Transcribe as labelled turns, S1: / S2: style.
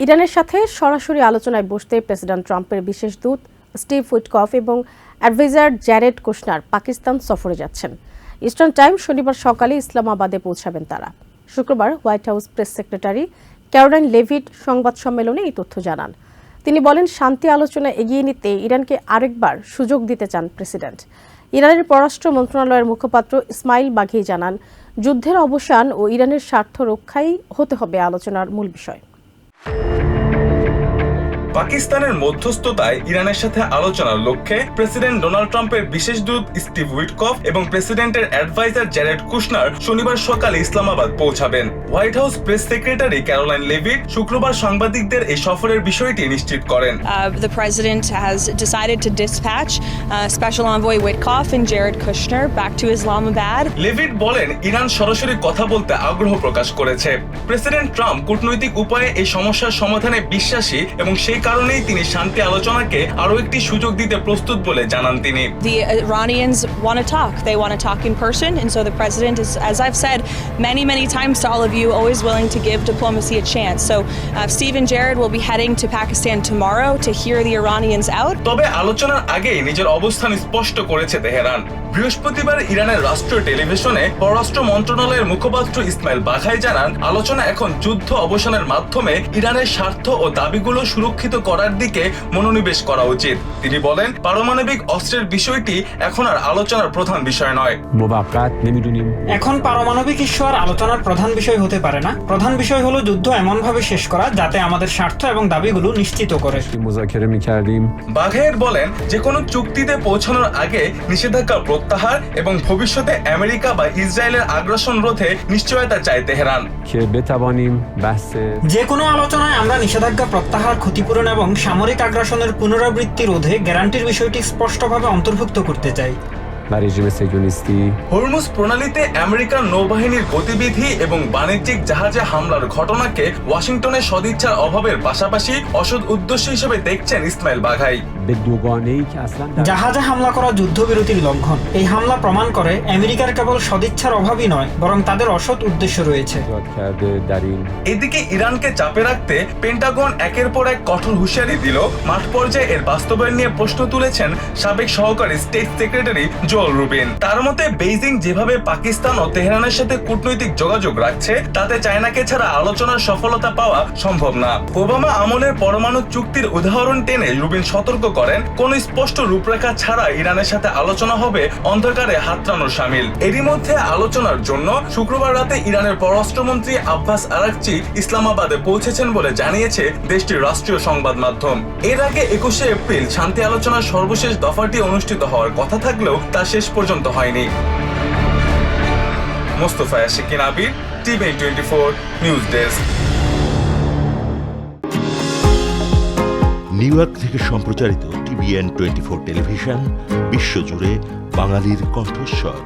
S1: ইরানের সাথে সরাসরি আলোচনায় বসতে প্রেসিডেন্ট ট্রাম্পের বিশেষ দূত স্টিভ উইটকফ এবং অ্যাডভাইজার জ্যারেড কুশনার পাকিস্তান সফরে যাচ্ছেন। ইস্টার্ন টাইম শনিবার সকালে ইসলামাবাদে পৌঁছাবেন তারা। শুক্রবার white house press secretary Caroline Leavitt সংবাদ সম্মেলনে এই তথ্য জানান। তিনি বলেন, শান্তি আলোচনা এগিয়ে নিতে ইরানকে আরেকবার সুযোগ দিতে চান প্রেসিডেন্ট। ইরানের পররাষ্ট্র মন্ত্রণালয়ের মুখপাত্র ইসমাইল বাঘি জানান, যুদ্ধের অবসান ও ইরানের স্বার্থ রক্ষাই হতে হবে আলোচনার মূল বিষয়।
S2: পাকিস্তানের মধ্যস্থতায় ইরানের সাথে আলোচনার লক্ষ্যে প্রেসিডেন্ট ডোনাল্ড ট্রাম্পের বিশেষ দূত স্টিভ উইটকফ এবং প্রেসিডেন্টের অ্যাডভাইজার জ্যারেড কুশনার শনিবার সকালে ইসলামাবাদ পৌঁছাবেন। White house press secretary Caroline Leavitt শুক্রবার সাংবাদিকদের এই সফরের বিষয়টি নিশ্চিত করেন।
S3: The president has decided to dispatch Special Envoy Witkoff and Jared Kushner back to Islamabad.
S2: Leavitt বলেন, ইরান সরাসরি কথা বলতে আগ্রহ প্রকাশ করেছে। প্রেসিডেন্ট ট্রাম্প কূটনৈতিক উপায়ে এই সমস্যার সমাধানে বিশ্বাসী এবং সেই কারণেই তিনি শান্তি আলোচনাকে আরো একটি সুযোগ দিতে প্রস্তুত বলে জানান তিনি।
S3: The Iranians want to talk. They want to talk in person, and so the president is, as I've said many times to all of you, always willing to give diplomacy a chance. So Steve and Jared will be heading to Pakistan tomorrow to hear the Iranians out.
S2: তবে আলোচনার আগেই নিজের অবস্থান স্পষ্ট করেছে Tehran. বৃহস্পতিবার ইরানের রাষ্ট্রীয় টেলিভিশনে পররাষ্ট্র মন্ত্রণালয়ের মুখপাত্র ইসমাইল বাঘাই জানান, আলোচনা এখন যুদ্ধ অবসানের মাধ্যমে ইরানের স্বার্থ ও দাবিগুলো সুরক্ষিত করার দিকে মনোনিবেশ করা উচিত। তিনি বলেন, পারমাণবিক অস্ত্রের বিষয়টি এখন আর আলোচনার প্রধান বিষয় নয়।
S4: এখন পারমাণবিক ইস্যু আর আলোচনার প্রধান বিষয় হতে পারে না। প্রধান বিষয় হলো যুদ্ধ এমনভাবে শেষ করা যাতে আমাদের স্বার্থ এবং দাবিগুলো নিশ্চিত করে।
S2: বাঘাইয়ের বলেন, যে কোনো চুক্তিতে পৌঁছানোর আগে নিষেধাজ্ঞা প্রত্যাহার এবং ভবিষ্যতে আমেরিকা বা ইসরায়েলের আগ্রাসন রোধে নিশ্চয়তা চায় তেহরান।
S4: যে কোনো আলোচনায় আমরা নিষেধাজ্ঞা প্রত্যাহার, ক্ষতিপূরণ এবং সামরিক আগ্রাসনের পুনরাবৃত্তি রোধে গ্যারান্টির বিষয়টি স্পষ্টভাবে অন্তর্ভুক্ত করতে চাই।
S2: হরমুজ প্রণালীতে আমেরিকার নৌবাহিনীর গতিবিধি এবং বাণিজ্যিক জাহাজে হামলার ঘটনাকে ওয়াশিংটনের সদিচ্ছার অভাবের পাশাপাশি অসৎ উদ্দেশ্য হিসেবে দেখছেন ইসমাইল বাঘাই।
S4: জাহাজে হামলা করা যুদ্ধবিরতির লঙ্ঘন। এই হামলা প্রমাণ করে আমেরিকার কেবল সদিচ্ছার অভাবই নয়, বরং তাদের অসৎ উদ্দেশ্য রয়েছে।
S2: এদিকে ইরানকে চাপে রাখতে পেন্টাগন একের পর এক কঠোর হুঁশিয়ারি দিল। মাঠ পর্যায়ে এর বাস্তবায়ন নিয়ে প্রশ্ন তুলেছেন সাবেক সহকারী স্টেট সেক্রেটারি জোয়েল রুবিন। তার মতে, বেইজিং যেভাবে পাকিস্তান ও তেহরানের সাথে কূটনৈতিক যোগাযোগ রাখছে তাতে চায়নাকে ছাড়া আলোচনার সফলতা পাওয়া সম্ভব না। ওবামা আমলের পরমাণু চুক্তির উদাহরণ টেনে রুবিন সতর্ক করেন, কোন স্পষ্ট রূপরেখা ছাড়া ইরানের সাথে আলোচনা হবে অন্ধকারে হাতড়ানোর শামিল। এরই মধ্যে আলোচনার জন্য শুক্রবার রাতে ইরানের পররাষ্ট্রমন্ত্রী আব্বাস আরাকচি ইসলামাবাদে পৌঁছেছেন বলে জানিয়েছে দেশটির রাষ্ট্রীয় সংবাদ মাধ্যম। এর আগে 21শে এপ্রিল শান্তি আলোচনার সর্বশেষ দফাটি অনুষ্ঠিত হওয়ার কথা থাকলেও তা শেষ পর্যন্ত হয়নি। Mostafa Shikin Abir, TVN 24 news desk.
S5: New York থেকে সম্প্রচারিত টিভিএন 24 টেলিভিশন বিশ্বজুড়ে বাঙালির কণ্ঠস্বর।